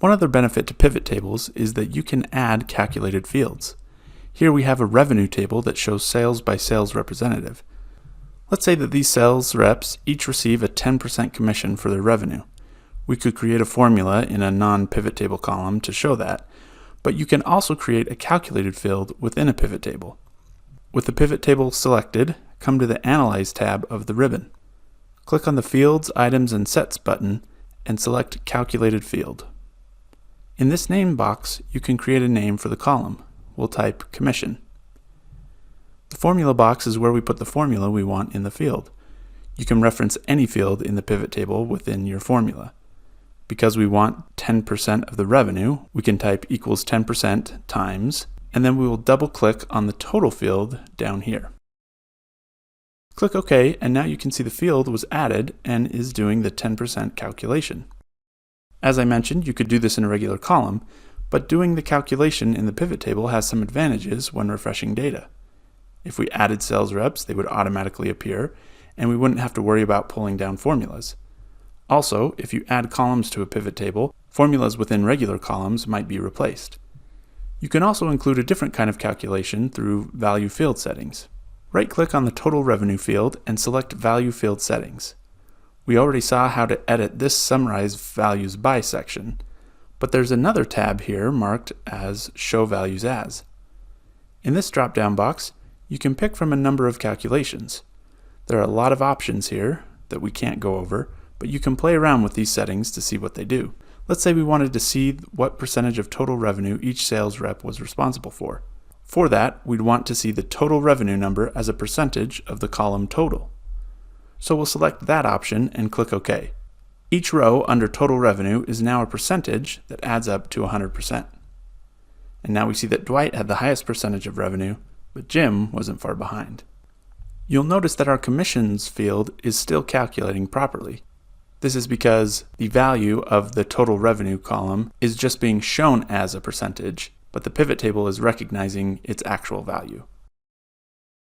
One other benefit to pivot tables is that you can add calculated fields. Here we have a revenue table that shows sales by sales representative. Let's say that these sales reps each receive a 10% commission for their revenue. We could create a formula in a non-pivot table column to show that, but you can also create a calculated field within a pivot table. With the pivot table selected, come to the Analyze tab of the ribbon. Click on the Fields, Items, and Sets button and select Calculated Field. In this name box, you can create a name for the column. We'll type Commission. The formula box is where we put the formula we want in the field. You can reference any field in the pivot table within your formula. Because we want 10% of the revenue, we can type equals 10% times, and then we will double click on the total field down here. Click OK, and now you can see the field was added and is doing the 10% calculation. As I mentioned, you could do this in a regular column, but doing the calculation in the pivot table has some advantages when refreshing data. If we added sales reps, they would automatically appear, and we wouldn't have to worry about pulling down formulas. Also, if you add columns to a pivot table, formulas within regular columns might be replaced. You can also include a different kind of calculation through Value Field Settings. Right-click on the Total Revenue field and select Value Field Settings. We already saw how to edit this Summarize Values By section, but there's another tab here marked as Show Values As. In this drop-down box, you can pick from a number of calculations. There are a lot of options here that we can't go over, but you can play around with these settings to see what they do. Let's say we wanted to see what percentage of total revenue each sales rep was responsible for. For that, we'd want to see the total revenue number as a percentage of the column total. So we'll select that option and click OK. Each row under total revenue is now a percentage that adds up to 100%. And now we see that Dwight had the highest percentage of revenue, but Jim wasn't far behind. You'll notice that our commissions field is still calculating properly. This is because the value of the total revenue column is just being shown as a percentage, but the pivot table is recognizing its actual value.